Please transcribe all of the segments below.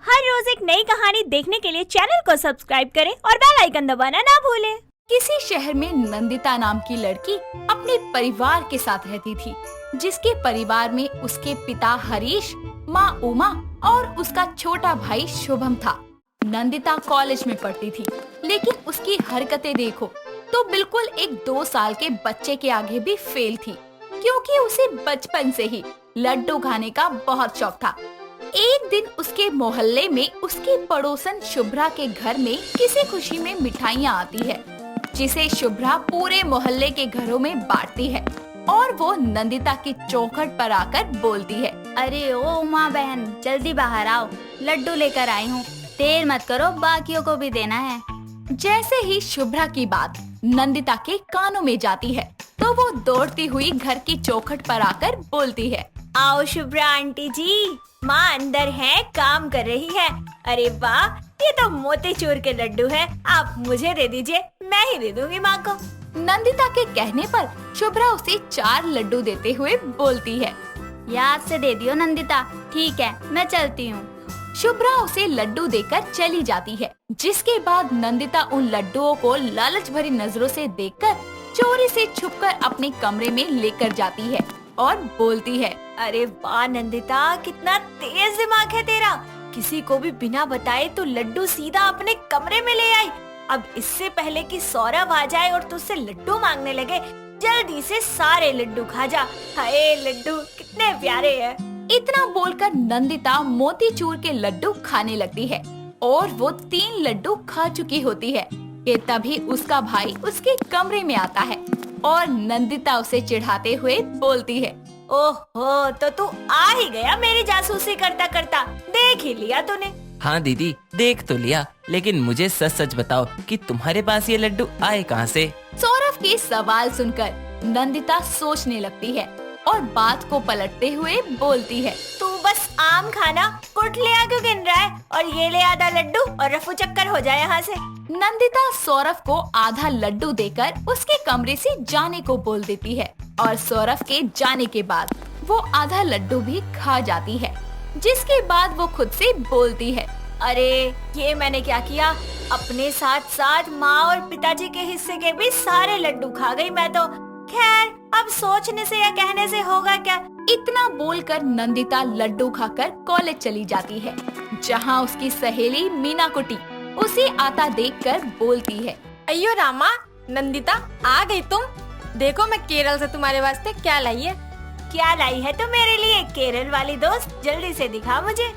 हर रोज एक नई कहानी देखने के लिए चैनल को सब्सक्राइब करें और बेल आइकन दबाना ना भूलें। किसी शहर में नंदिता नाम की लड़की अपने परिवार के साथ रहती थी, जिसके परिवार में उसके पिता हरीश, माँ उमा और उसका छोटा भाई शुभम था। नंदिता कॉलेज में पढ़ती थी, लेकिन उसकी हरकतें देखो तो बिल्कुल एक 2 साल के बच्चे के आगे भी फेल थी, क्योंकि उसे बचपन से ही लड्डू खाने का बहुत शौक था। एक दिन उसके मोहल्ले में उसकी पड़ोसन शुभ्रा के घर में किसी खुशी में मिठाइयाँ आती है, जिसे शुभ्रा पूरे मोहल्ले के घरों में बांटती है और वो नंदिता की चौखट पर आकर बोलती है, अरे ओ उमा बहन, जल्दी बाहर आओ, लड्डू लेकर आई हूँ, देर मत करो, बाकियों को भी देना है। जैसे ही शुभ्रा की बात नंदिता के कानों में जाती है, तो वो दौड़ती हुई घर की चौखट पर आकर बोलती है, आओ शुभ्रा आंटी जी, माँ अंदर है, काम कर रही है। अरे वाह, ये तो मोतीचूर के लड्डू है, आप मुझे दे दीजिए, मैं ही दे दूंगी माँ को। नंदिता के कहने पर शुभ्रा उसे 4 लड्डू देते हुए बोलती है, याद से दे दियो नंदिता, ठीक है, मैं चलती हूँ। शुभ्रा उसे लड्डू देकर चली जाती है, जिसके बाद नंदिता उन लड्डुओं को लालच भरी नजरों से देखकर चोरी से छुपकर अपने कमरे में लेकर जाती है और बोलती है, अरे वाह नंदिता, कितना तेज दिमाग है तेरा, किसी को भी बिना बताए तो लड्डू सीधा अपने कमरे में ले आई। अब इससे पहले कि सौरभ आ जाए और तुझसे लड्डू मांगने लगे, जल्दी से सारे लड्डू खा जा। हाय लड्डू कितने प्यारे हैं। इतना बोलकर नंदिता मोतीचूर के लड्डू खाने लगती है और वो 3 लड्डू खा चुकी होती है कि तभी उसका भाई उसके कमरे में आता है और नंदिता उसे चिढ़ाते हुए बोलती है, ओहो, तो तू आ ही गया मेरी जासूसी करता करता, देख ही लिया तूने। हाँ दीदी, देख तो लिया, लेकिन मुझे सच सच बताओ कि तुम्हारे पास ये लड्डू आए कहाँ से? सौरभ के सवाल सुनकर नंदिता सोचने लगती है और बात को पलटते हुए बोलती है, तू बस आम खाना, कुट लिया क्यों गिन रहा है, और ये ले आधा लड्डू और रफू चक्कर हो जाए यहाँ से। नंदिता सौरभ को आधा लड्डू देकर उसके कमरे से जाने को बोल देती है और सौरभ के जाने के बाद वो आधा लड्डू भी खा जाती है, जिसके बाद वो खुद से बोलती है, अरे ये मैंने क्या किया, अपने साथ साथ माँ और पिताजी के हिस्से के भी सारे लड्डू खा गई मैं तो। खैर, अब सोचने से या कहने से होगा क्या। इतना बोलकर नंदिता लड्डू खाकर कॉलेज चली जाती है, जहाँ उसकी सहेली मीना कुटी उसे आता देखकर बोलती है, अयो रामा, नंदिता आ गई तुम। देखो मैं केरल से तुम्हारे वास्ते क्या लाई है। क्या लाई है तू मेरे लिए केरल वाली दोस्त, जल्दी से दिखा मुझे।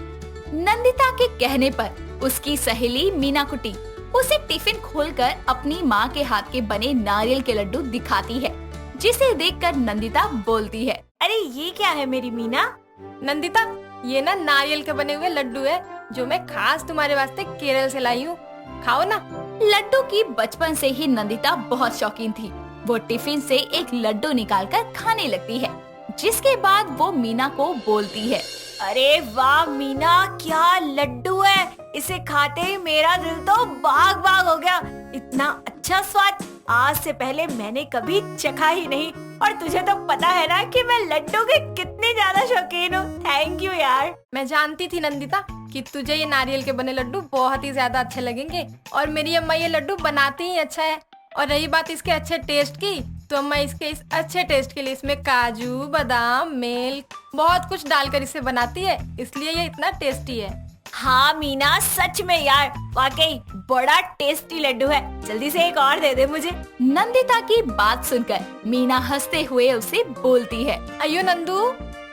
नंदिता के कहने पर उसकी सहेली मीना कुटी उसे टिफिन खोलकर अपनी माँ के हाथ के बने नारियल के लड्डू दिखाती है, जिसे देखकर नंदिता बोलती है, अरे ये क्या है मेरी मीना? नंदिता, ये ना नारियल के बने हुए लड्डू है, जो मैं खास तुम्हारे वास्ते केरल से लाई हूँ, खाओ ना। लड्डू की बचपन से ही नंदिता बहुत शौकीन थी। वो टिफिन से एक लड्डू निकालकर खाने लगती है, जिसके बाद वो मीना को बोलती है, अरे वाह मीना, क्या लड्डू है, इसे खाते ही मेरा दिल तो बाग बाग हो गया। इतना अच्छा स्वाद आज से पहले मैंने कभी चखा ही नहीं, और तुझे तो पता है ना कि मैं लड्डू की कितनी ज्यादा शौकीन हूँ। थैंक यू यार। मैं जानती थी नंदिता कि तुझे ये नारियल के बने लड्डू बहुत ही ज्यादा अच्छे लगेंगे, और मेरी अम्मा ये लड्डू बनाती ही अच्छा है। और रही बात इसके अच्छे टेस्ट की, तो अम्मा इसके इस अच्छे टेस्ट के लिए इसमें काजू, बादाम, मिल्क, बहुत कुछ डालकर इसे बनाती है, इसलिए ये इतना टेस्टी है। हाँ मीना, सच में यार, वाकई बड़ा टेस्टी लड्डू है, जल्दी से एक और दे दे मुझे। नंदिता की बात सुनकर मीना हंसते हुए उसे बोलती है, अयो नंदू,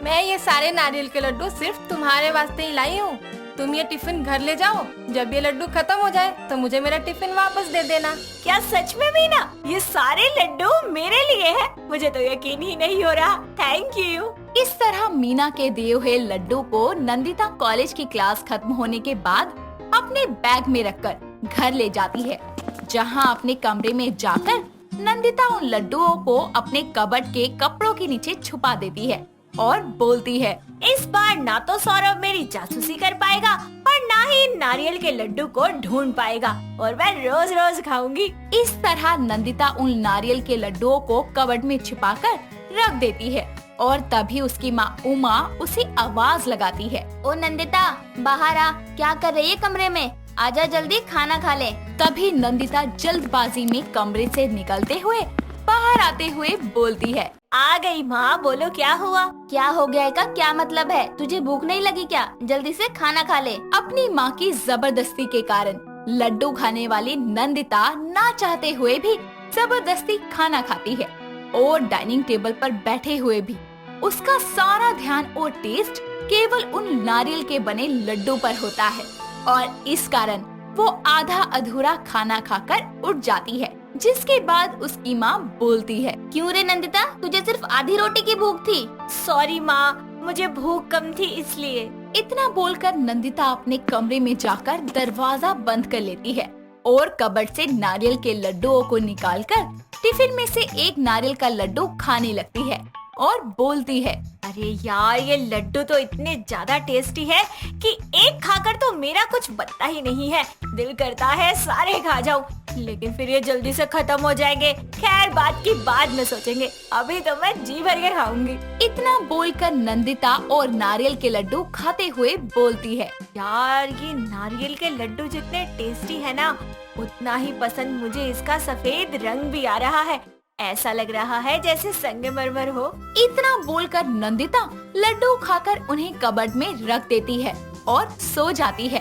मैं ये सारे नारियल के लड्डू सिर्फ तुम्हारे वास्ते ही लाई हूँ। तुम ये टिफिन घर ले जाओ, जब ये लड्डू खत्म हो जाए तो मुझे मेरा टिफिन वापस दे देना। क्या सच में मीना, ये सारे लड्डू मेरे लिए हैं? मुझे तो यकीन ही नहीं हो रहा। Thank you. इस तरह मीना के दिए हुए लड्डू को नंदिता कॉलेज की क्लास खत्म होने के बाद अपने बैग में रखकर घर ले जाती है, जहां अपने कमरे में जाकर नंदिता उन लड्डुओं को अपने कबर्ड के कपड़ों के नीचे छुपा देती है और बोलती है, इस बार ना तो सौरभ मेरी जासूसी कर पाएगा और ना ही नारियल के लड्डू को ढूंढ पाएगा, और मैं रोज रोज खाऊंगी। इस तरह नंदिता उन नारियल के लड्डुओं को कबर्ड में छिपाकर रख देती है और तभी उसकी माँ उमा उसे आवाज लगाती है। ओ नंदिता, बाहर आ, क्या कर रही है कमरे में? आजा जल्दी, खाना खा ले। तभी नंदिता जल्दबाजी में कमरे से निकलते हुए बाहर आते हुए बोलती है। आ गई माँ, बोलो क्या हुआ? क्या हो गया है का क्या मतलब है? तुझे भूख नहीं लगी क्या? जल्दी से खाना खा ले। अपनी माँ की जबरदस्ती के कारण लड्डू खाने वाली नंदिता ना चाहते हुए भी जबरदस्ती खाना खाती है और डाइनिंग टेबल पर बैठे हुए भी उसका सारा ध्यान और टेस्ट केवल उन नारियल के बने लड्डू पर होता है और इस कारण वो आधा अधूरा खाना खाकर उठ जाती है, जिसके बाद उसकी माँ बोलती है। क्यों रे नंदिता, तुझे सिर्फ आधी रोटी की भूख थी? सॉरी माँ, मुझे भूख कम थी इसलिए। इतना बोलकर नंदिता अपने कमरे में जाकर दरवाजा बंद कर लेती है और कबर्ड से नारियल के लड्डुओं को निकालकर टिफिन में से एक नारियल का लड्डू खाने लगती है और बोलती है। अरे यार, ये लड्डू तो इतने ज्यादा टेस्टी है कि एक खाकर तो मेरा कुछ बनता ही नहीं है। दिल करता है सारे खा जाऊं, लेकिन फिर ये जल्दी से खत्म हो जाएंगे। खैर, बात की बाद में सोचेंगे, अभी तो मैं जी भर के खाऊंगी। इतना बोलकर नंदिता और नारियल के लड्डू खाते हुए बोलती है। यार, ये नारियल के लड्डू जितने टेस्टी है ना, उतना ही पसंद मुझे इसका सफेद रंग भी आ रहा है। ऐसा लग रहा है जैसे संगमरमर हो। इतना बोलकर नंदिता लड्डू खाकर उन्हें कबर्ड में रख देती है और सो जाती है।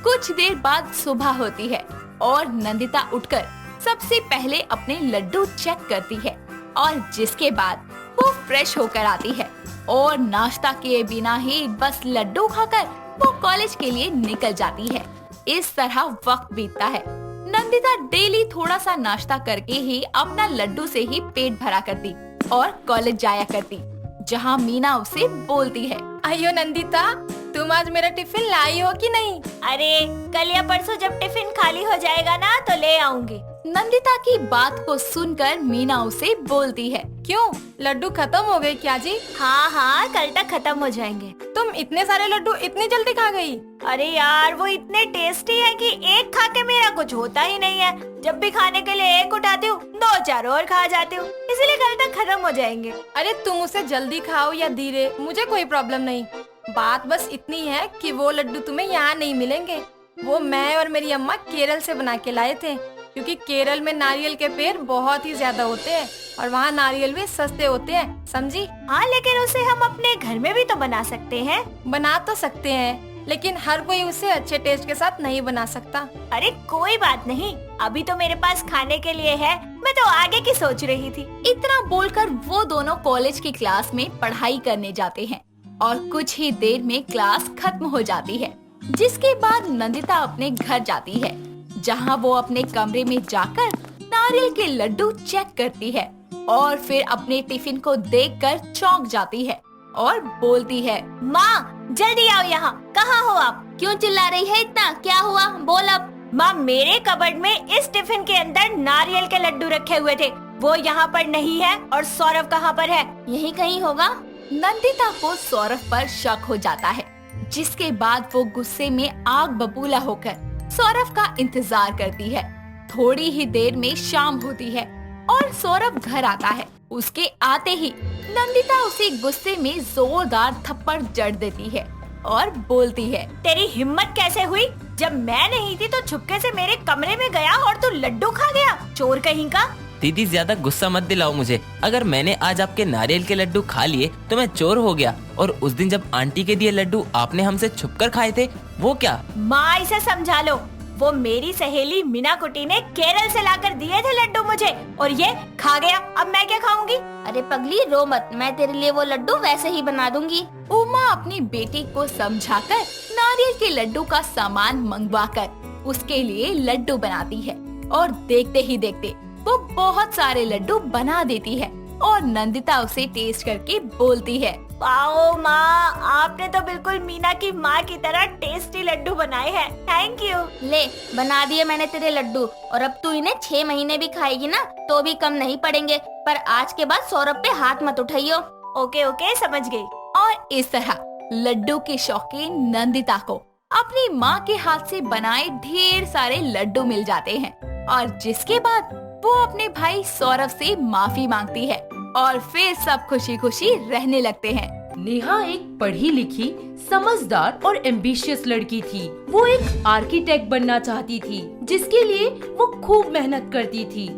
कुछ देर बाद सुबह होती है और नंदिता उठकर सबसे पहले अपने लड्डू चेक करती है और जिसके बाद वो फ्रेश होकर आती है और नाश्ता किए बिना ही बस लड्डू खाकर वो कॉलेज के लिए निकल जाती है। इस तरह वक्त बीतता है। नंदिता डेली थोड़ा सा नाश्ता करके ही अपना लड्डू से ही पेट भरा करती और कॉलेज जाया करती, जहाँ मीना उसे बोलती है। अयो नंदिता, तुम आज मेरा टिफिन लाई हो कि नहीं? अरे, कल या परसों जब टिफिन खाली हो जाएगा ना तो ले आऊंगी। नंदिता की बात को सुनकर मीना उसे बोलती है। क्यों, लड्डू खत्म हो गए क्या जी? हाँ हाँ, कल तक खत्म हो जाएंगे। तुम इतने सारे लड्डू इतनी जल्दी खा गई? अरे यार, वो इतने टेस्टी है कि एक खा के मेरा कुछ होता ही नहीं है। जब भी खाने के लिए एक उठाती हूँ, 2-4 और खा जाती हूँ, इसलिए कल तक खत्म हो जाएंगे। अरे तुम उसे जल्दी खाओ या धीरे, मुझे कोई प्रॉब्लम नहीं। बात बस इतनी है कि वो लड्डू तुम्हें यहाँ नहीं मिलेंगे। वो मैं और मेरी अम्मा केरल से बना के लाए थे, क्योंकि केरल में नारियल के पेड़ बहुत ही ज्यादा होते हैं और वहाँ नारियल भी सस्ते होते हैं, समझी? हाँ, लेकिन उसे हम अपने घर में भी तो बना सकते हैं। बना तो सकते हैं, लेकिन हर कोई उसे अच्छे टेस्ट के साथ नहीं बना सकता। अरे कोई बात नहीं, अभी तो मेरे पास खाने के लिए है, मैं तो आगे की सोच रही थी। इतना बोलकर वो दोनों कॉलेज की क्लास में पढ़ाई करने जाते हैं और कुछ ही देर में क्लास खत्म हो जाती है, जिसके बाद नंदिता अपने घर जाती है, जहाँ वो अपने कमरे में जाकर नारियल के लड्डू चेक करती है और फिर अपने टिफिन को देखकर चौंक जाती है और बोलती है। माँ, जल्दी आओ यहाँ। कहाँ हो आप? क्यों चिल्ला रही है इतना? क्या हुआ, बोल अब। माँ, मेरे कबर्ड में इस टिफिन के अंदर नारियल के लड्डू रखे हुए थे, वो यहाँ पर नहीं है। और सौरभ कहाँ पर है? यहीं कहीं होगा। नंदिता को सौरभ पर शक हो जाता है, जिसके बाद वो गुस्से में आग बबूला होकर सौरभ का इंतजार करती है। थोड़ी ही देर में शाम होती है और सौरभ घर आता है। उसके आते ही नंदिता उसे गुस्से में जोरदार थप्पड़ जड़ देती है और बोलती है। तेरी हिम्मत कैसे हुई? जब मैं नहीं थी तो छुपके से मेरे कमरे में गया और तू लड्डू खा गया, चोर कहीं का। दीदी, ज्यादा गुस्सा मत दिलाओ मुझे। अगर मैंने आज आपके नारियल के लड्डू खा लिए तो मैं चोर हो गया, और उस दिन जब आंटी के दिए लड्डू आपने हमसे छुपकर खाए थे, वो क्या? माँ, इसे समझा लो। वो मेरी सहेली मीना कुटी ने केरल से लाकर दिए थे लड्डू मुझे, और ये खा गया। अब मैं क्या खाऊंगी? अरे पगली, रो मत, मैं तेरे लिए वो लड्डू वैसे ही बना दूंगी। उमा अपनी बेटी को समझाकर नारियल के लड्डू का सामान मंगवाकर उसके लिए लड्डू बनाती है और देखते ही देखते वो बहुत सारे लड्डू बना देती है और नंदिता उसे टेस्ट करके बोलती है। वाओ माँ, आपने तो बिल्कुल मीना की माँ की तरह टेस्टी लड्डू बनाए हैं। Thank you. ले, बना दिए मैंने तेरे लड्डू, और अब तू इन्हें 6 महीने भी खाएगी ना तो भी कम नहीं पड़ेंगे। पर आज के बाद सौरभ पे हाथ मत उठाइयो। ओके ओके, समझ गई। और इस तरह लड्डू की शौकीन नंदिता को अपनी माँ के हाथ से बनाए ढेर सारे लड्डू मिल जाते हैं और जिसके बाद वो अपने भाई सौरभ से माफी मांगती है और फिर सब खुशी खुशी रहने लगते हैं। नेहा एक पढ़ी लिखी, समझदार और एम्बिशियस लड़की थी। वो एक आर्किटेक्ट बनना चाहती थी, जिसके लिए वो खूब मेहनत करती थी।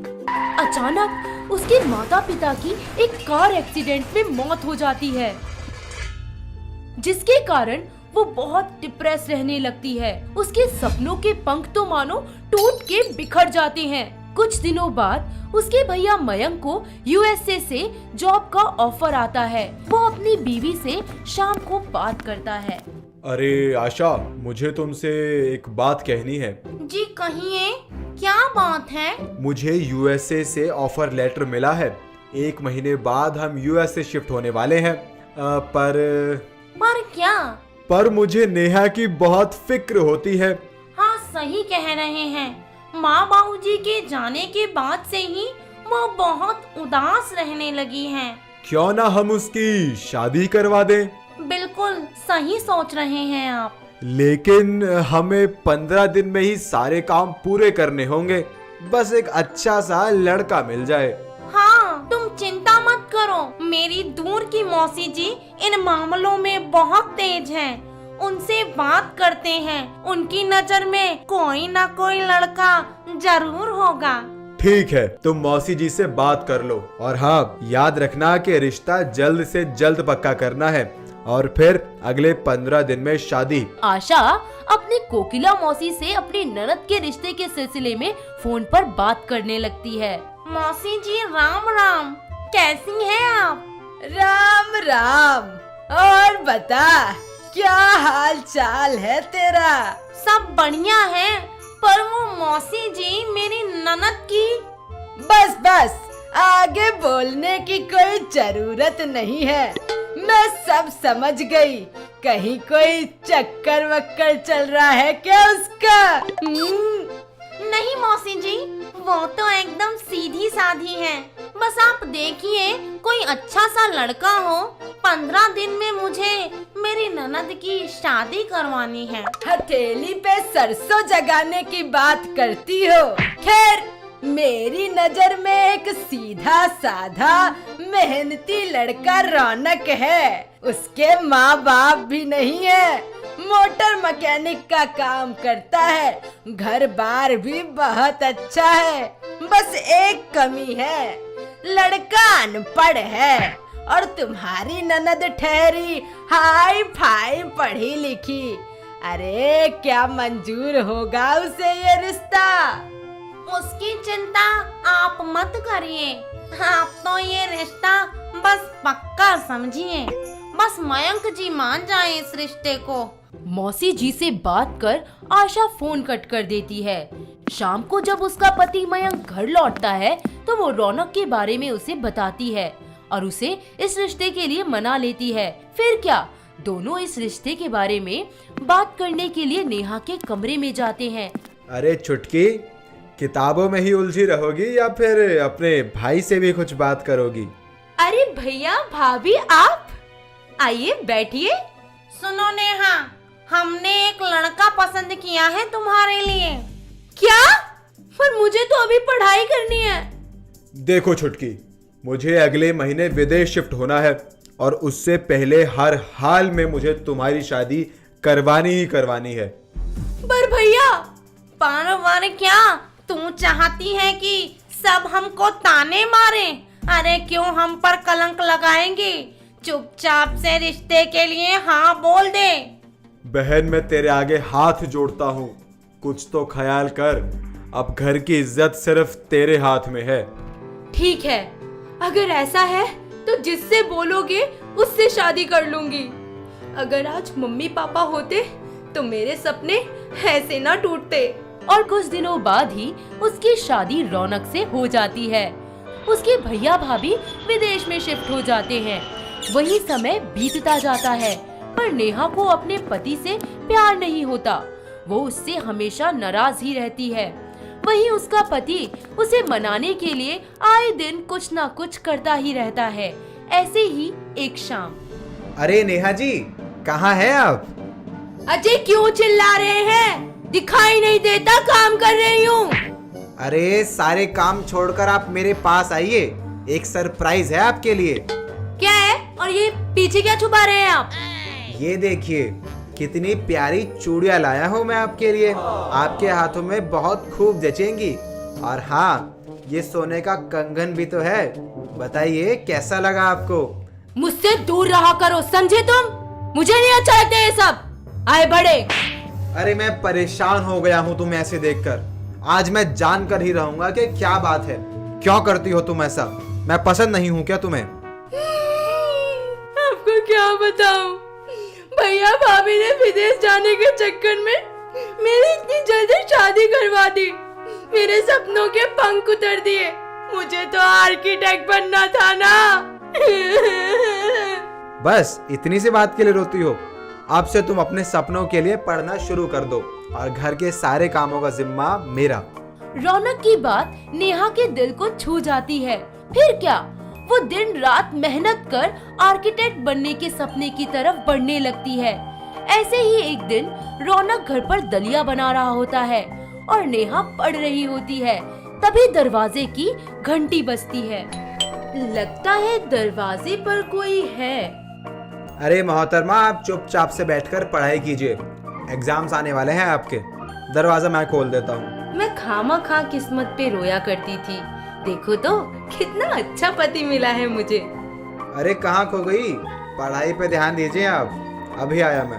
अचानक उसके माता पिता की एक कार एक्सीडेंट में मौत हो जाती है, जिसके कारण वो बहुत डिप्रेस रहने लगती है। उसके सपनों के पंख तो मानो टूट के बिखर जाते हैं। कुछ दिनों बाद उसके भैया मयंक को यूएसए से जॉब का ऑफर आता है। वो अपनी बीवी से शाम को बात करता है। अरे आशा, मुझे तुमसे एक बात कहनी है। जी कहिए, क्या बात है? मुझे यूएसए से ऑफर लेटर मिला है। 1 महीने बाद हम यूएसए शिफ्ट होने वाले हैं। पर क्या? पर मुझे नेहा की बहुत फिक्र होती है। हाँ, सही कह रहे हैं। माँ बाबूजी के जाने के बाद से ही वो बहुत उदास रहने लगी हैं। क्यों ना हम उसकी शादी करवा दें? बिल्कुल सही सोच रहे हैं आप। लेकिन हमें 15 दिन में ही सारे काम पूरे करने होंगे। बस एक अच्छा सा लड़का मिल जाए। हाँ, तुम चिंता मत करो। मेरी दूर की मौसी जी इन मामलों में बहुत तेज हैं। उनसे बात करते हैं। उनकी नजर में कोई ना कोई लड़का जरूर होगा। ठीक है, तुम मौसी जी से बात कर लो। और हाँ, याद रखना कि रिश्ता जल्द से जल्द पक्का करना है और फिर अगले 15 दिन में शादी। आशा अपनी कोकिला मौसी से अपनी ननद के रिश्ते के सिलसिले में फोन पर बात करने लगती है। मौसी जी राम राम, कैसी हैं आप? राम राम। और बता, क्या हाल चाल है तेरा? सब बढ़िया है, पर वो मौसी जी मेरी ननद की। बस बस, आगे बोलने की कोई जरूरत नहीं है। मैं सब समझ गई। कहीं कोई चक्कर वक्कर चल रहा है क्या उसका? नहीं मौसी जी, वो तो एकदम सीधी साधी है। बस आप देखिए, कोई अच्छा सा लड़का हो। 15 दिन में मुझे मेरी ननद की शादी करवानी है। हथेली पे सरसों जगाने की बात करती हो। खैर, मेरी नजर में एक सीधा साधा मेहनती लड़का रौनक है। उसके माँ बाप भी नहीं है। मोटर मैकेनिक का काम करता है। घर बार भी बहुत अच्छा है। बस एक कमी है, लड़का अनपढ़ है। और तुम्हारी ननद ठहरी हाई फाई पढ़ी लिखी। अरे क्या मंजूर होगा उसे ये रिश्ता? उसकी चिंता आप मत करिए। आप तो ये रिश्ता बस पक्का समझिए। बस मयंक जी मान जाए इस रिश्ते को। मौसी जी से बात कर आशा फोन कट कर देती है। शाम को जब उसका पति मयंक घर लौटता है तो वो रौनक के बारे में उसे बताती है और उसे इस रिश्ते के लिए मना लेती है। फिर क्या, दोनों इस रिश्ते के बारे में बात करने के लिए नेहा के कमरे में जाते हैं। अरे चुटकी, किताबों में ही उलझी रहोगी या फिर अपने भाई से भी कुछ बात करोगी? अरे भैया भाभी, आप आइए बैठिए। सुनो नेहा, हमने एक लड़का पसंद किया है तुम्हारे लिए। क्या? पर मुझे तो अभी पढ़ाई करनी है। देखो छुटकी, मुझे अगले महीने विदेश शिफ्ट होना है और उससे पहले हर हाल में मुझे तुम्हारी शादी करवानी ही करवानी है। पर भैया, पर क्या तू चाहती है कि सब हमको ताने मारे? अरे क्यों हम पर कलंक लगाएंगी? चुपचाप से रिश्ते के लिए हाँ बोल दे। बहन, मैं तेरे आगे हाथ जोड़ता हूँ, कुछ तो ख्याल कर। अब घर की इज्जत सिर्फ तेरे हाथ में है। ठीक है, अगर ऐसा है तो जिससे बोलोगे उससे शादी कर लूंगी। अगर आज मम्मी पापा होते तो मेरे सपने ऐसे ना टूटते। और कुछ दिनों बाद ही उसकी शादी रौनक से हो जाती है। उसके भैया भाभी विदेश में शिफ्ट हो जाते हैं। वही समय बीतता जाता है, पर नेहा को अपने पति से प्यार नहीं होता। वो उससे हमेशा नाराज ही रहती है। वहीं उसका पति उसे मनाने के लिए आए दिन कुछ ना कुछ करता ही रहता है। ऐसे ही एक शाम। अरे नेहा जी, कहाँ हैं आप? अजय, क्यों चिल्ला रहे हैं? दिखाई नहीं देता काम कर रही हूँ। अरे सारे काम छोड़कर आप मेरे पास आइए। एक सरप्राइज है आपके लिए। क्या है? और ये पीछे क्या छुपा रहे हैं आप? ये देखिए कितनी प्यारी चूड़ियां लाया हूँ मैं आपके लिए, आपके हाथों में बहुत खूब जचेंगी। और हाँ, ये सोने का कंगन भी तो है। बताइए कैसा लगा आपको? मुझसे दूर रहा करो, समझे तुम? मुझे नहीं अच्छा लगता ये सब। आए बड़े। अरे मैं परेशान हो गया हूँ तुम्हें ऐसे देखकर। आज मैं जान कर ही रहूंगा कि क्या बात है। क्यों करती हो तुम ऐसा? मैं पसंद नहीं हूँ क्या तुम्हें? आपको क्या बताऊं? भैया भाभी ने विदेश जाने के चक्कर में मेरी इतनी जल्दी शादी करवा दी। मेरे सपनों के पंख उतर दिए। मुझे तो आर्किटेक्ट बनना था ना। बस इतनी सी बात के लिए रोती हो? अब से तुम अपने सपनों के लिए पढ़ना शुरू कर दो और घर के सारे कामों का जिम्मा मेरा। रौनक की बात नेहा के दिल को छू जाती है। फिर क्या, वो दिन रात मेहनत कर आर्किटेक्ट बनने के सपने की तरफ बढ़ने लगती है। ऐसे ही एक दिन रौनक घर पर दलिया बना रहा होता है और नेहा पढ़ रही होती है। तभी दरवाजे की घंटी बजती है। लगता है दरवाजे पर कोई है। अरे मोहतरमा, आप चुपचाप से बैठकर पढ़ाई कीजिए। एग्जाम्स आने वाले हैं आपके। दरवाजा मैं खोल देता हूँ। मैं खामा किस्मत पे रोया करती थी। देखो तो कितना अच्छा पति मिला है मुझे। अरे कहाँ खो गई? पढ़ाई पे ध्यान दीजिए आप। अभी आया मैं।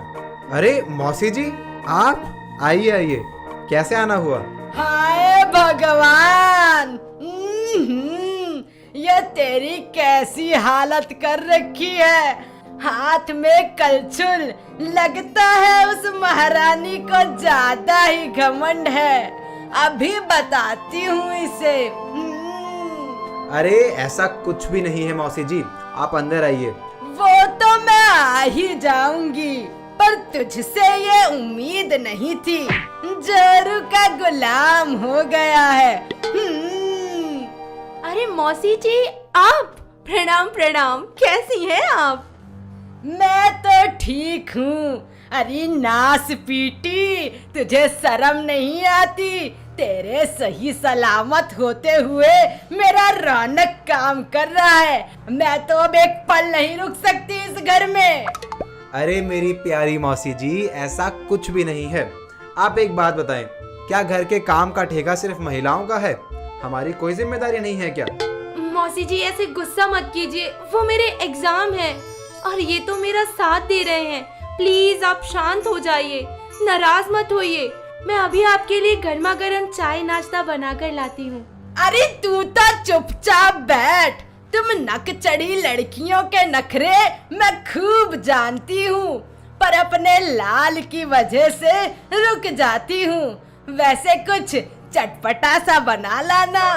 अरे मौसी जी, आप आइए आइए। कैसे आना हुआ? हाय भगवान, ये तेरी कैसी हालत कर रखी है। हाथ में कलछुल, लगता है उस महारानी को ज्यादा ही घमंड है। अभी बताती हूँ इसे। अरे ऐसा कुछ भी नहीं है मौसी जी, आप अंदर आइए। वो तो मैं आ ही जाऊंगी, पर तुझसे ये उम्मीद नहीं थी। जोरू का गुलाम हो गया है। अरे मौसी जी, आप? प्रणाम प्रणाम, कैसी हैं आप? मैं तो ठीक हूँ। अरे नास पीटी, तुझे शर्म नहीं आती? तेरे सही सलामत होते हुए मेरा रौनक काम कर रहा है। मैं तो अब एक पल नहीं रुक सकती इस घर में। अरे मेरी प्यारी मौसी जी, ऐसा कुछ भी नहीं है। आप एक बात बताएं, क्या घर के काम का ठेका सिर्फ महिलाओं का है? हमारी कोई जिम्मेदारी नहीं है क्या? मौसी जी ऐसे गुस्सा मत कीजिए, वो मेरे एग्जाम है और ये तो मेरा साथ दे रहे हैं। प्लीज आप शांत हो जाइए, नाराज मत होइए। मैं अभी आपके लिए गर्मा गर्म चाय नाश्ता बना कर लाती हूँ। अरे तू तो चुपचाप बैठ। तुम नक चढ़ी लड़कियों के नखरे मैं खूब जानती हूँ, पर अपने लाल की वजह से रुक जाती हूँ। वैसे कुछ चटपटा सा बना लाना।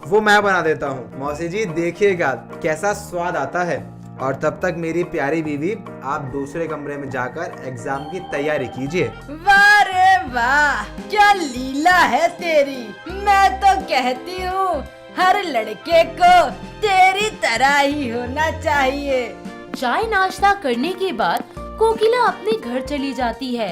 वो मैं बना देता हूँ मौसी जी, देखिएगा कैसा स्वाद आता है। और तब तक मेरी प्यारी बीवी, आप दूसरे कमरे में जाकर एग्जाम की तैयारी कीजिए। वाह रे वाह, क्या लीला है तेरी। मैं तो कहती हूँ हर लड़के को तेरी तरह ही होना चाहिए। चाय नाश्ता करने के बाद कोकिला अपने घर चली जाती है।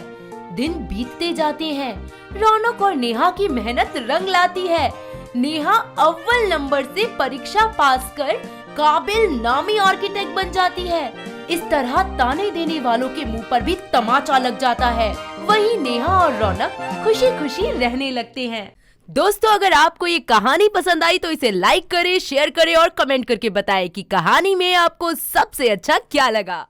दिन बीतते जाते हैं। रौनक और नेहा की मेहनत रंग लाती है। नेहा अव्वल नंबर से परीक्षा पास कर काबिल नामी आर्किटेक्ट बन जाती है। इस तरह ताने देने वालों के मुंह पर भी तमाचा लग जाता है। वहीं नेहा और रौनक खुशी खुशी रहने लगते हैं। दोस्तों, अगर आपको ये कहानी पसंद आई तो इसे लाइक करें, शेयर करें और कमेंट करके बताएं कि कहानी में आपको सबसे अच्छा क्या लगा।